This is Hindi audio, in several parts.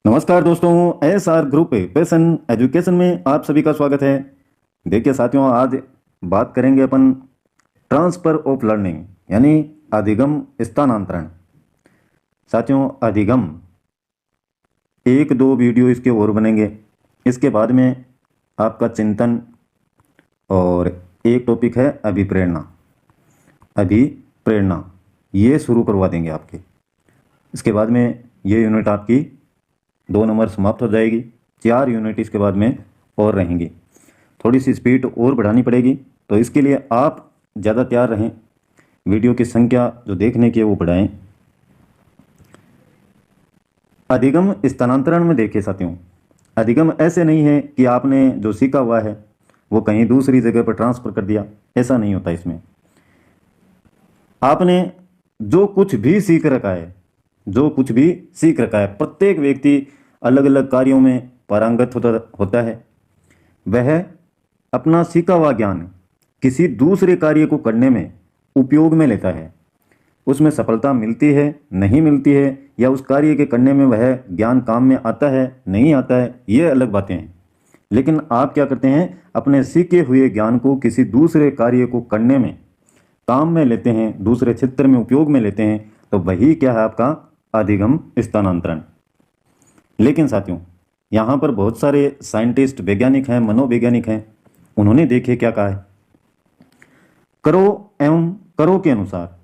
नमस्कार दोस्तों, एसआर ग्रुप पैशन एजुकेशन में आप सभी का स्वागत है। देखिए साथियों, आज बात करेंगे अपन ट्रांसफर ऑफ लर्निंग यानी अधिगम स्थानांतरण। साथियों, अधिगम एक दो वीडियो इसके और बनेंगे। इसके बाद में आपका चिंतन और एक टॉपिक है अभिप्रेरणा। अभिप्रेरणा ये शुरू करवा देंगे आपके। इसके बाद में ये यूनिट आपकी 2 नंबर समाप्त हो जाएगी। 4 यूनिट इसके बाद में और रहेंगी। थोड़ी सी स्पीड और बढ़ानी पड़ेगी, तो इसके लिए आप ज़्यादा तैयार रहें। वीडियो की संख्या जो देखने की है वो बढ़ाएं। अधिगम स्थानांतरण में देखिए साथियों, अधिगम ऐसे नहीं है कि आपने जो सीखा हुआ है वो कहीं दूसरी जगह पर ट्रांसफ़र कर दिया। ऐसा नहीं होता। इसमें आपने जो कुछ भी सीख रखा है, प्रत्येक व्यक्ति अलग अलग कार्यों में पारंगत होता है। वह अपना सीखा हुआ ज्ञान किसी दूसरे कार्य को करने में उपयोग में लेता है। उसमें सफलता मिलती है, नहीं मिलती है, या उस कार्य के करने में वह ज्ञान काम में आता है, नहीं आता है, ये अलग बातें हैं। लेकिन आप क्या करते हैं, अपने सीखे हुए ज्ञान को किसी दूसरे कार्य को करने में काम में लेते हैं, दूसरे क्षेत्र में उपयोग में लेते हैं। तो वही क्या है, आपका अधिगम स्थानांतरण। लेकिन साथियों, यहाँ पर बहुत सारे साइंटिस्ट, वैज्ञानिक हैं, मनोवैज्ञानिक हैं। उन्होंने देखे क्या कहा है, करो एवं करो के अनुसार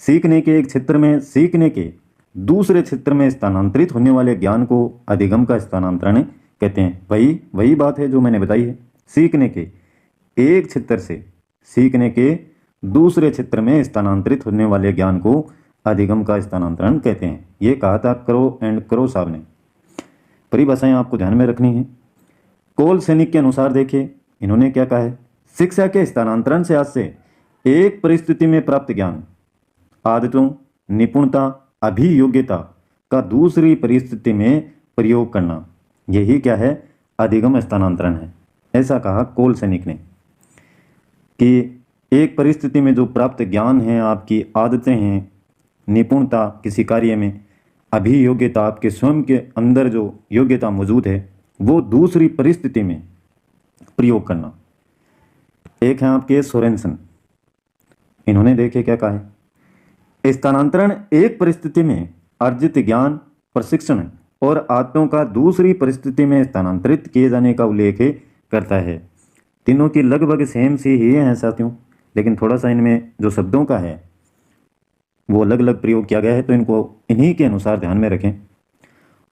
सीखने के एक क्षेत्र में सीखने के दूसरे क्षेत्र में स्थानांतरित होने वाले ज्ञान को अधिगम का स्थानांतरण कहते हैं। वही बात है जो मैंने बताई है। सीखने के एक क्षेत्र से सीखने के दूसरे क्षेत्र में स्थानांतरित होने वाले ज्ञान को अधिगम का स्थानांतरण कहते हैं। ये कहा था करो एंड करो साहब ने। परिभाषाएं आपको ध्यान में रखनी है। कोल सैनिक के अनुसार देखिए, इन्होंने क्या कहा है, शिक्षा के स्थानांतरण से आज से एक परिस्थिति में प्राप्त ज्ञान, आदतों, निपुणता, अभियोग्यता का दूसरी परिस्थिति में प्रयोग करना, यही क्या है, अधिगम स्थानांतरण है। ऐसा कहा कोल सैनिक ने कि एक परिस्थिति में जो प्राप्त ज्ञान है, आपकी आदतें हैं, निपुणता किसी कार्य में, अभियोग्यता आपके स्वयं के अंदर जो योग्यता मौजूद है, वो दूसरी परिस्थिति में प्रयोग करना। एक है आपके सोरेनसन। इन्होंने देखे क्या कहा है, स्थानांतरण एक परिस्थिति में अर्जित ज्ञान, प्रशिक्षण और आदतों का दूसरी परिस्थिति में स्थानांतरित किए जाने का उल्लेख करता है। तीनों की लगभग सेम सी ही है साथियों, लेकिन थोड़ा सा इनमें जो शब्दों का है वो अलग अलग प्रयोग किया गया है, तो इनको इन्हीं के अनुसार ध्यान में रखें।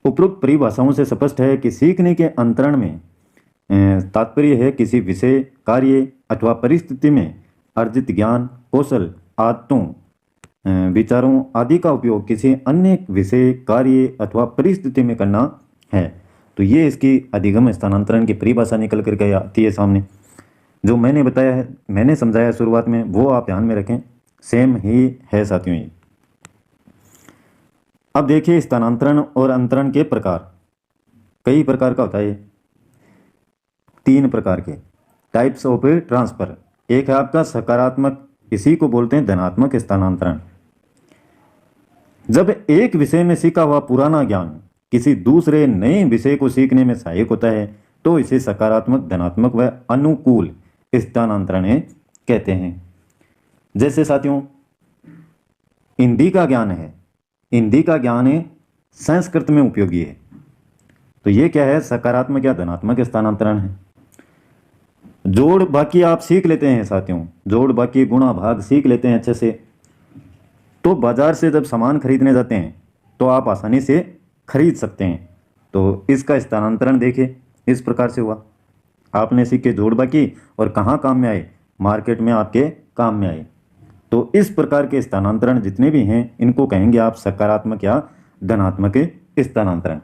उपरोक्त परिभाषाओं से स्पष्ट है कि सीखने के अंतरण में तात्पर्य है किसी विषय, कार्य अथवा परिस्थिति में अर्जित ज्ञान, कौशल, आदतों, विचारों आदि का उपयोग किसी अन्य विषय, कार्य अथवा परिस्थिति में करना है। तो ये इसकी अधिगम स्थानांतरण की परिभाषा निकल करके आती है सामने। जो मैंने बताया है, मैंने समझाया शुरुआत में, वो आप ध्यान में रखें। सेम ही है साथियों ये। अब देखिए स्थानांतरण और अंतरण के प्रकार। कई प्रकार का होता है, 3 प्रकार के टाइप्स ऑफ ट्रांसफर। एक है आपका सकारात्मक, इसी को बोलते हैं धनात्मक स्थानांतरण। जब एक विषय में सीखा हुआ पुराना ज्ञान किसी दूसरे नए विषय को सीखने में सहायक होता है, तो इसे सकारात्मक, धनात्मक व अनुकूल स्थानांतरण कहते हैं। जैसे साथियों, हिंदी का ज्ञान है, संस्कृत में उपयोगी है, तो ये क्या है, सकारात्मक या धनात्मक स्थानांतरण है। जोड़ बाकी आप सीख लेते हैं साथियों, जोड़ बाकी गुणा भाग सीख लेते हैं अच्छे से, तो बाजार से जब सामान खरीदने जाते हैं तो आप आसानी से खरीद सकते हैं। तो इसका स्थानांतरण देखिए, इस प्रकार से हुआ। आपने सीखे जोड़ बाकी और कहाँ काम में आए, मार्केट में आपके काम में आए। तो इस प्रकार के स्थानांतरण जितने भी हैं, इनको कहेंगे आप सकारात्मक या धनात्मक स्थानांतरण।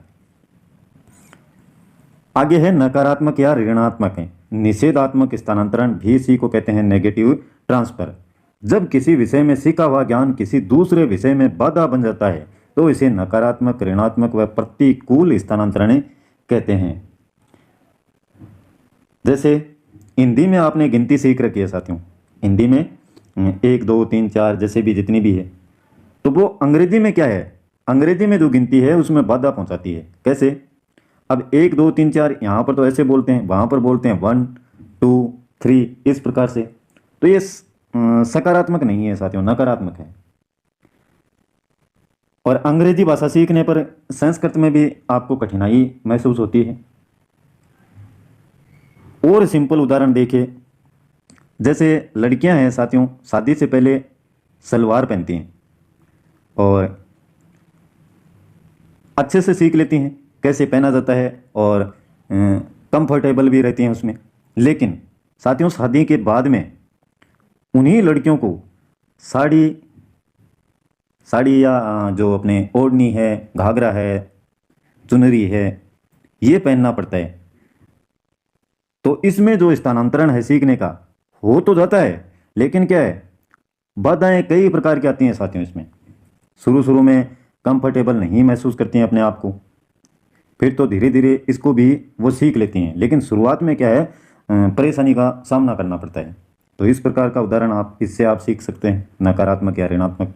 आगे है नकारात्मक या ऋणात्मक है, निषेधात्मक स्थानांतरण भी इसी को कहते हैं, नेगेटिव ट्रांसफर। जब किसी विषय में सीखा हुआ ज्ञान किसी दूसरे विषय में बाधा बन जाता है, तो इसे नकारात्मक, ऋणात्मक व प्रतिकूल स्थानांतरण कहते हैं। जैसे हिंदी में आपने गिनती सीख रखी है साथियों, हिंदी में 1 2 3 4 जैसे भी जितनी भी है, तो वो अंग्रेजी में क्या है, अंग्रेजी में जो गिनती है उसमें बाधा पहुंचाती है। कैसे? अब 1 2 3 4 यहाँ पर तो ऐसे बोलते हैं, वहाँ पर बोलते हैं 1 2 3 इस प्रकार से। तो ये सकारात्मक नहीं है साथियों, नकारात्मक है। और अंग्रेजी भाषा सीखने पर संस्कृत में भी आपको कठिनाई महसूस होती है। और सिंपल उदाहरण देखिए, जैसे लड़कियां हैं साथियों, शादी से पहले सलवार पहनती हैं और अच्छे से सीख लेती हैं कैसे पहना जाता है और कंफर्टेबल भी रहती हैं उसमें। लेकिन साथियों शादी के बाद में उन्हीं लड़कियों को साड़ी साड़ी या जो अपने ओढ़नी है, घाघरा है, चुनरी है, ये पहनना पड़ता है। तो इसमें जो स्थानांतरण है सीखने का हो तो जाता है, लेकिन क्या है, बाधाएं कई प्रकार की आती हैं साथियों। इसमें शुरू शुरू में कंफर्टेबल नहीं महसूस करती हैं अपने आप को, फिर तो धीरे धीरे इसको भी वो सीख लेती हैं। लेकिन शुरुआत में क्या है, परेशानी का सामना करना पड़ता है। तो इस प्रकार का उदाहरण इससे आप सीख सकते हैं, नकारात्मक या ऋणात्मक।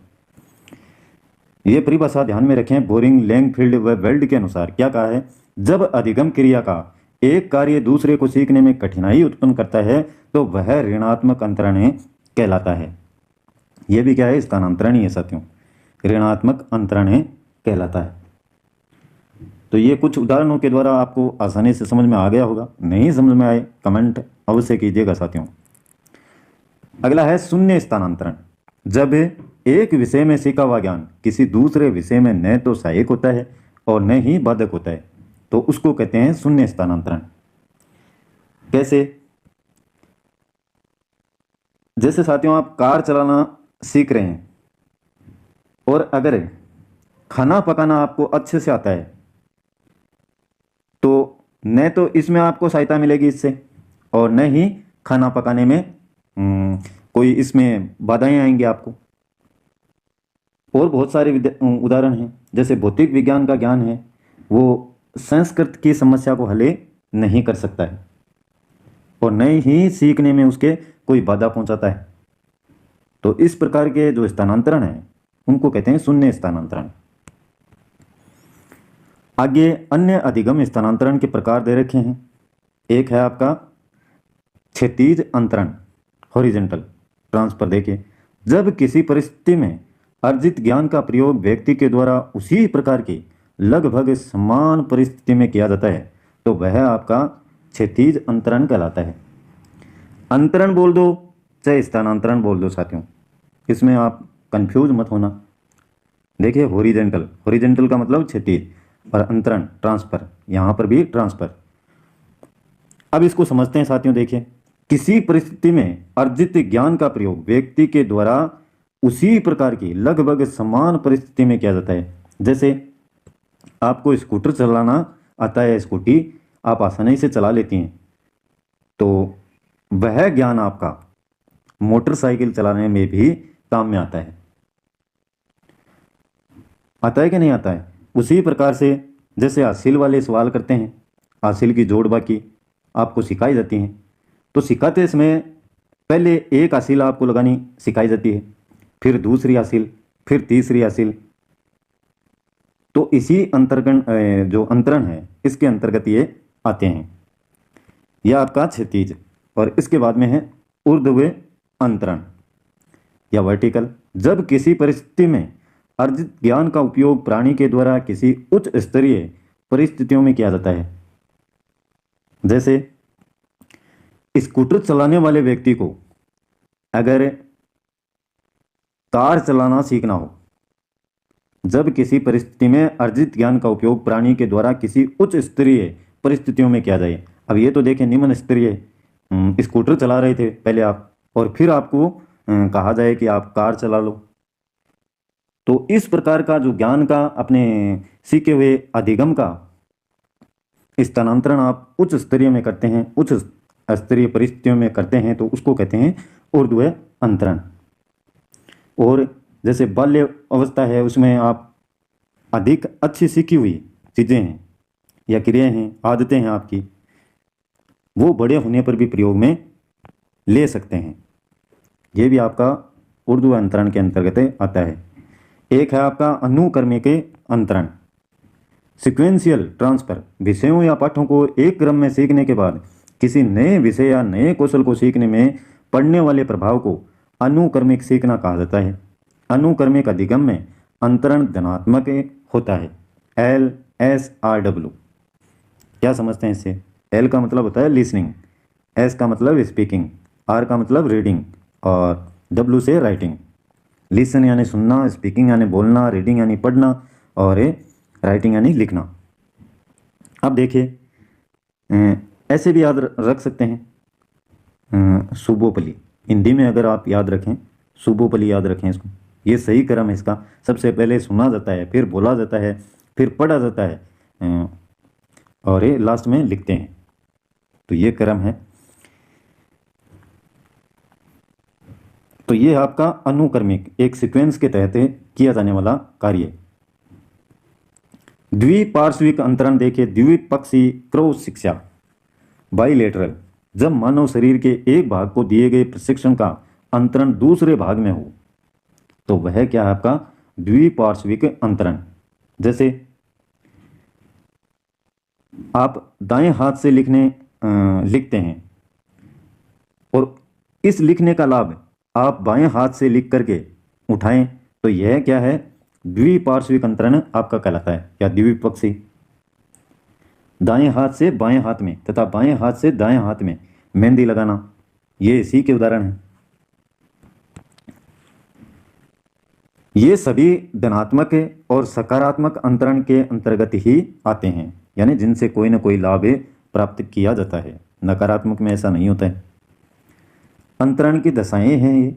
ये परिभाषा ध्यान में रखें, बोरिंग, लैंगफील्ड व वेल्ड के अनुसार क्या कहा है, जब अधिगम क्रिया का एक कार्य दूसरे को सीखने में कठिनाई उत्पन्न करता है तो वह ऋणात्मक अंतरण कहलाता है। यह भी क्या है, स्थानांतरण ही है साथियों, ऋणात्मक अंतरण कहलाता है। तो ये कुछ उदाहरणों के द्वारा आपको आसानी से समझ में आ गया होगा। नहीं समझ में आए कमेंट अवश्य कीजिएगा साथियों। अगला है शून्य स्थानांतरण। जब एक विषय में सीखा हुआ ज्ञान किसी दूसरे विषय में न तो सहायक होता है और न ही बाधक होता है, तो उसको कहते हैं शून्य स्थानांतरण। कैसे? जैसे साथियों आप कार चलाना सीख रहे हैं और अगर खाना पकाना आपको अच्छे से आता है तो न तो इसमें आपको सहायता मिलेगी इससे, और न ही खाना पकाने में कोई इसमें बाधाएं आएंगी आपको। और बहुत सारे उदाहरण हैं, जैसे भौतिक विज्ञान का ज्ञान है वो संस्कृत की समस्या को हल नहीं कर सकता है और न ही सीखने में उसके कोई बाधा पहुंचाता है। तो इस प्रकार के जो स्थानांतरण हैं उनको कहते हैं शून्य स्थानांतरण। आगे अन्य अधिगम स्थानांतरण के प्रकार दे रखे हैं। एक है आपका क्षैतिज अंतरण, हॉरिजॉन्टल ट्रांसफर। देखिए, जब किसी परिस्थिति में अर्जित ज्ञान का प्रयोग व्यक्ति के द्वारा उसी प्रकार की लगभग समान परिस्थिति में किया जाता है तो वह आपका क्षैतिज अंतरण कहलाता है। अंतरण बोल दो चाहे स्थानांतरण बोल दो साथियों, इसमें आप कंफ्यूज मत होना। देखिए, हॉरिजॉन्टल, हॉरिजॉन्टल का मतलब क्षैतिज, और अंतरण ट्रांसफर, यहाँ पर भी ट्रांसफर। अब इसको समझते हैं साथियों। देखिए, किसी परिस्थिति में अर्जित ज्ञान का प्रयोग व्यक्ति के द्वारा उसी प्रकार की लगभग समान परिस्थिति में किया जाता है। जैसे आपको स्कूटर चलाना आता है, स्कूटी आप आसानी से चला लेती हैं, तो वह ज्ञान आपका मोटरसाइकिल चलाने में भी काम में आता है। आता है कि नहीं आता है? उसी प्रकार से जैसे हासिल वाले सवाल करते हैं, हासिल की जोड़ बाकी आपको सिखाई जाती हैं, तो सिखाते समय पहले एक हासिल आपको लगानी सिखाई जाती है, फिर दूसरी हासिल, फिर तीसरी हासिल। तो इसी अंतर्गत जो अंतरण है इसके अंतर्गत ये आते हैं। यह आपका क्षैतिज, और इसके बाद में है ऊर्ध्व अंतरण या वर्टिकल। जब किसी परिस्थिति में अर्जित ज्ञान का उपयोग प्राणी के द्वारा किसी उच्च स्तरीय परिस्थितियों में किया जाता है। जैसे स्कूटर चलाने वाले व्यक्ति को अगर कार चलाना सीखना हो, जब किसी परिस्थिति में अर्जित ज्ञान का उपयोग प्राणी के द्वारा किसी उच्च स्तरीय परिस्थितियों में किया जाए। अब ये तो देखें, निम्न स्तरीय स्कूटर चला रहे थे पहले आप, और फिर आपको कहा जाए कि आप कार चला लो। तो इस प्रकार का जो ज्ञान का अपने सीखे हुए अधिगम का स्थानांतरण आप उच्च स्तरीय में करते हैं, उच्च स्तरीय परिस्थितियों में करते हैं, तो उसको कहते हैं ऊर्ध्व अंतरण। और जैसे बाल्य अवस्था है उसमें आप अधिक अच्छी सीखी हुई चीज़ें हैं या क्रियाएं हैं, आदतें हैं आपकी, वो बड़े होने पर भी प्रयोग में ले सकते हैं। ये भी आपका ऊर्ध्व अंतरण के अंतर्गत आता है। एक है आपका अनुक्रमिक अंतरण, सिक्वेंशियल ट्रांसफर। विषयों या पाठों को एक क्रम में सीखने के बाद किसी नए विषय या नए कौशल को सीखने में पड़ने वाले प्रभाव को अनुक्रमिक सीखना कहा जाता है। अनुक्रमिक अधिगम में अंतरण धनात्मक होता है। LSRW, क्या समझते हैं इससे? L का मतलब होता है लिसनिंग, S का मतलब स्पीकिंग, R का मतलब रीडिंग और W से राइटिंग। लिसन यानी सुनना, स्पीकिंग यानी बोलना, रीडिंग यानी पढ़ना और राइटिंग यानी लिखना। अब देखिए ऐसे भी याद रख सकते हैं सुबोपली, हिंदी में अगर आप याद रखें सुबोपली याद रखें इसको, ये सही क्रम है इसका। सबसे पहले सुना जाता है, फिर बोला जाता है, फिर पढ़ा जाता है और ये लास्ट में लिखते हैं, तो ये क्रम है। तो ये आपका अनुक्रमिक एक सीक्वेंस के तहत किया जाने वाला कार्य। द्विपार्श्विक अंतरण देखिए, द्विपक्षीय क्रॉस शिक्षा, बाइलेटरल, जब मानव शरीर के एक भाग को दिए गए प्रशिक्षण का अंतरण दूसरे भाग में हो तो वह क्या है आपका द्विपार्श्विक अंतरण। जैसे आप दाएं हाथ से लिखते हैं और इस लिखने का लाभ आप बाएं हाथ से लिख करके उठाएं तो यह क्या है द्विपार्श्विक अंतरण आपका कहलाता है या द्विपक्षीय। दाएं हाथ से बाएं हाथ में तथा बाएं हाथ से दाएं हाथ में मेहंदी लगाना, ये इसी के उदाहरण हैं। ये सभी धनात्मक और सकारात्मक अंतरण के अंतर्गत ही आते हैं, यानी जिनसे कोई ना कोई लाभ प्राप्त किया जाता है। नकारात्मक में ऐसा नहीं होता है। अंतरण की दशाएं हैं ये।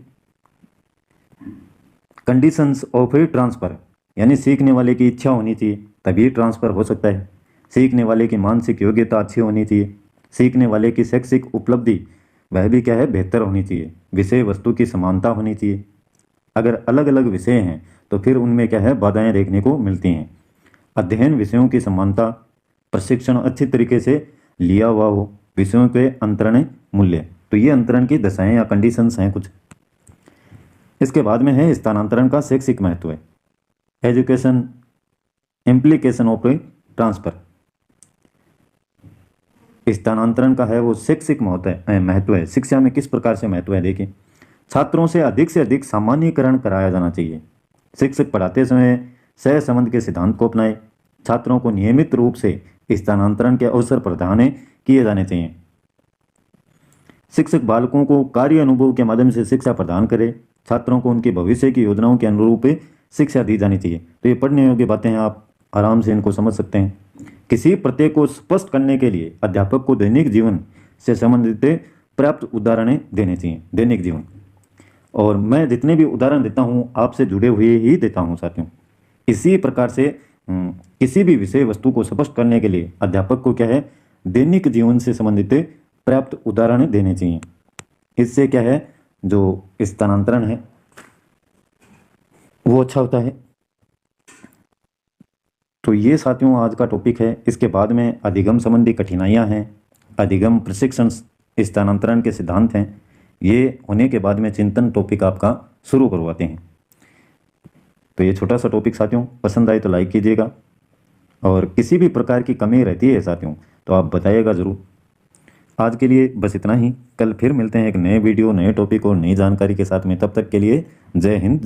कंडीशंस ऑफ ट्रांसफर, यानी सीखने वाले की इच्छा होनी चाहिए तभी ट्रांसफर हो सकता है। सीखने वाले की मानसिक योग्यता अच्छी होनी चाहिए। सीखने वाले की शैक्षिक उपलब्धि वह भी क्या है बेहतर होनी चाहिए। विषय वस्तु की समानता होनी चाहिए। अगर अलग अलग विषय हैं तो फिर उनमें क्या है बाधाएं देखने को मिलती हैं। अध्ययन विषयों की समानता, प्रशिक्षण अच्छी तरीके से लिया हुआ हो, विषयों के अंतरण मूल्य, तो ये अंतरण की दशाएं या कंडीशंस हैं कुछ। इसके बाद में है स्थानांतरण का शैक्षिक महत्व है, एजुकेशन इम्प्लीकेशन ऑफ ट्रांसफर। स्थानांतरण का है वो शैक्षिक महत्व है। शिक्षा में किस प्रकार से महत्व है देखिए, छात्रों से अधिक सामान्यीकरण कराया जाना चाहिए। शिक्षक पढ़ाते समय सहसंबंध के सिद्धांत को अपनाए। छात्रों को नियमित रूप से स्थानांतरण के अवसर प्रदान किए जाने चाहिए। शिक्षक बालकों को कार्य अनुभव के माध्यम से शिक्षा प्रदान करे। छात्रों को उनके भविष्य की योजनाओं के अनुरूप शिक्षा दी जानी चाहिए। तो ये पढ़ने योग्य बातें हैं, आप आराम से इनको समझ सकते हैं। किसी प्रत्यय को स्पष्ट करने के लिए अध्यापक को दैनिक जीवन से संबंधित पर्याप्त उदाहरण देने चाहिए। दैनिक जीवन, और मैं जितने भी उदाहरण देता हूँ आपसे जुड़े हुए ही देता हूँ साथियों। इसी प्रकार से किसी भी विषय वस्तु को स्पष्ट करने के लिए अध्यापक को क्या है दैनिक जीवन से संबंधित पर्याप्त उदाहरण देने चाहिए। इससे क्या है जो स्थानांतरण है वो अच्छा होता है। तो ये साथियों आज का टॉपिक है। इसके बाद में अधिगम संबंधी कठिनाइयाँ हैं, अधिगम प्रशिक्षण स्थानांतरण के सिद्धांत हैं। ये होने के बाद में चिंतन टॉपिक आपका शुरू करवाते हैं। तो ये छोटा सा टॉपिक साथियों पसंद आए तो लाइक कीजिएगा, और किसी भी प्रकार की कमी रहती है साथियों तो आप बताइएगा ज़रूर। आज के लिए बस इतना ही। कल फिर मिलते हैं एक नए वीडियो, नए टॉपिक और नई जानकारी के साथ में। तब तक के लिए जय हिंद।